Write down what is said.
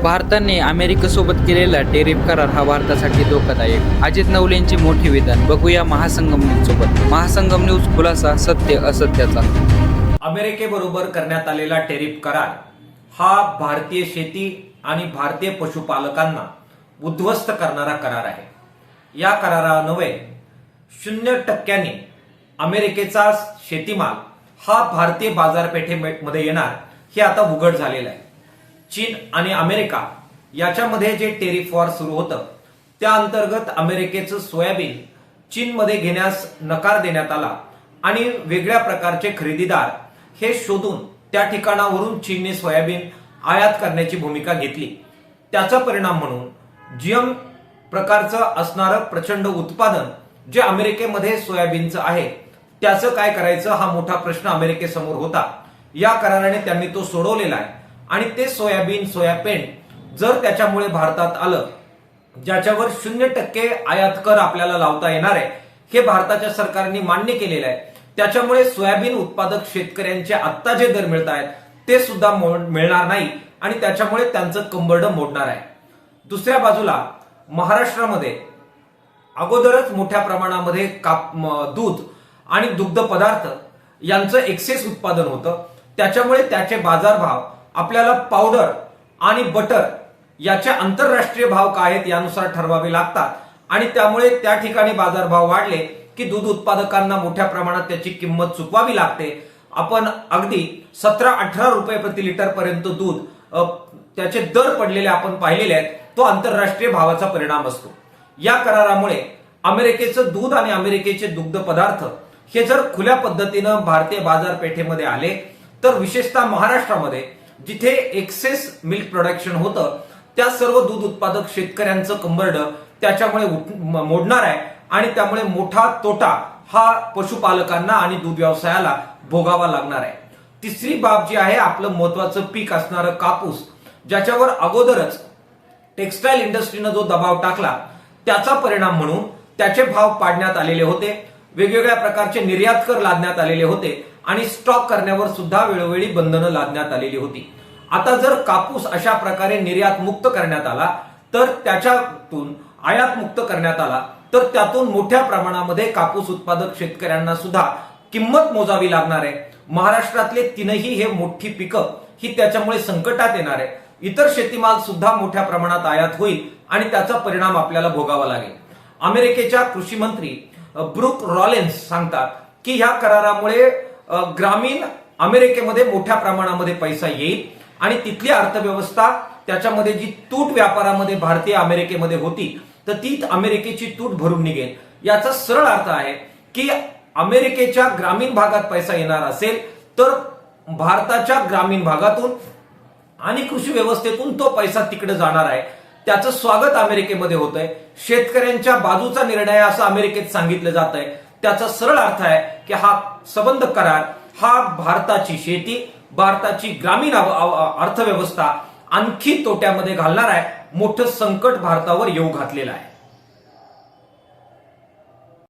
भारताने अमेरिकेसोबत केलेला टेरिफ करार हा भारतासाठी धोकादायक. अजित नवलेंचे मोठे विधान. बघूया महासंगम न्यूज सोबत. महासंगम न्यूज खुलासा सत्य असत्याचा. अमेरिकेबरोबर करण्यात आलेला टेरिफ करार हा भारतीय शेती आणि भारतीय पशुपालकांना उद्ध्वस्त करणारा करार आहे. या करारान्वये 0% अमेरिकेचा शेतीमाल हा भारतीय बाजारपेठेमध्ये येणार हे आता उघड झालेलं आहे. चीन आणि अमेरिका याच्यामध्ये जे टेरिफ वॉर सुरू होतं त्या अंतर्गत अमेरिकेचं सोयाबीन चीनमध्ये घेण्यास नकार देण्यात आला आणि वेगळ्या प्रकारचे खरेदीदार हे शोधून त्या ठिकाणावरून चीनने सोयाबीन आयात करण्याची भूमिका घेतली. त्याचा परिणाम म्हणून जीएम प्रकारचं असणारं प्रचंड उत्पादन जे अमेरिकेमध्ये सोयाबीनचं आहे त्याचं काय करायचं हा मोठा प्रश्न अमेरिकेसमोर होता. या कराराने त्यांनी तो सोडवलेला आहे आणि ते सोयाबीन सोयापेंड जर त्याच्यामुळे भारतात आलं ज्याच्यावर 0% आयात कर आपल्याला लावता येणार आहे हे भारताच्या सरकारने मान्य केलेलं आहे. त्याच्यामुळे सोयाबीन उत्पादक शेतकऱ्यांचे आत्ता जे दर मिळत आहेत ते सुद्धा मिळणार नाही आणि त्याच्यामुळे त्यांचं कंबरडं मोडणार आहे. दुसऱ्या बाजूला महाराष्ट्रामध्ये अगोदरच मोठ्या प्रमाणामध्ये दूध आणि दुग्ध पदार्थ यांचं एक्सेस उत्पादन होतं. त्याच्यामुळे त्याचे बाजारभाव आपल्याला पावडर आणि बटर याचे आंतरराष्ट्रीय भाव काय आहेत यानुसार ठरवावे लागतात आणि त्यामुळे त्या ठिकाणी बाजारभाव वाढले की दूध उत्पादकांना मोठ्या प्रमाणात त्याची किंमत चुकवावी लागते. आपण अगदी 17-18 रुपये प्रति लिटर पर्यंत दूध त्याचे दर पडलेले आपण पाहिलेले आहेत. तो आंतरराष्ट्रीय भावाचा परिणाम असतो. या करारामुळे अमेरिकेचं दूध आणि अमेरिकेचे दुग्ध पदार्थ हे जर खुल्या पद्धतीनं भारतीय बाजारपेठेमध्ये आले तर विशेषतः महाराष्ट्रामध्ये जिथे एक्सेस मिल्क प्रोडक्शन होतं त्या सर्व दूध उत्पादक शेतकऱ्यांचं कंबरडं त्याच्यामुळे मोडणार आहे आणि त्यामुळे मोठा तोटा हा पशुपालकांना आणि दूध व्यवसायाला भोगावा लागणार आहे. तिसरी बाब जी आहे आपलं महत्वाचं पीक असणारं कापूस ज्याच्यावर अगोदरच टेक्सटाईल इंडस्ट्रीनं जो दबाव टाकला त्याचा परिणाम म्हणून त्याचे भाव पाडण्यात आलेले होते. वेगवेगळ्या प्रकारचे निर्यात कर लादण्यात आलेले होते आणि स्टॉक करण्यावर सुद्धा वेळोवेळी बंधनं लादण्यात आलेली होती. आता जर कापूस अशा प्रकारे निर्यात मुक्त करण्यात आला तर त्याच्यातून आयात मुक्त करण्यात आला तर त्यातून मोठ्या प्रमाणामध्ये कापूस उत्पादक शेतकऱ्यांना सुद्धा किंमत मोजावी लागणार आहे. महाराष्ट्रातले तीनही हे मोठी पिकं ही त्याच्यामुळे संकटात येणार आहे. इतर शेतीमाल सुद्धा मोठ्या प्रमाणात आयात होईल आणि त्याचा परिणाम आपल्याला भोगावा लागेल. अमेरिकेच्या कृषी मंत्री ब्रुक रॉलेन्स सांगतात की ह्या करारामुळे ग्रामीण अमेरिकेमध्ये मोठ्या प्रमाणामध्ये पैसा येईल आणि तिथली अर्थव्यवस्था त्याच्यामध्ये जी तूट व्यापारामध्ये भारतीय अमेरिकेमध्ये होती तर ती अमेरिकेची तूट भरून निघेल. याचा सरळ अर्थ आहे की अमेरिकेच्या ग्रामीण भागात पैसा येणार असेल तर भारताच्या ग्रामीण भागातून आणि कृषी व्यवस्थेतून तो पैसा तिकडे जाणार आहे. त्याचं स्वागत अमेरिकेमध्ये होतंय. शेतकऱ्यांच्या बाजूचा निर्णय असं अमेरिकेत सांगितलं जात आहे. त्याचा सरळ अर्थ आहे की हा संबंध करार हा भारताची शेती भारताची ग्रामीण अर्थव्यवस्था आणखी तोट्यामध्ये घालणार आहे. मोठं संकट भारतावर येऊ घातलेलं आहे.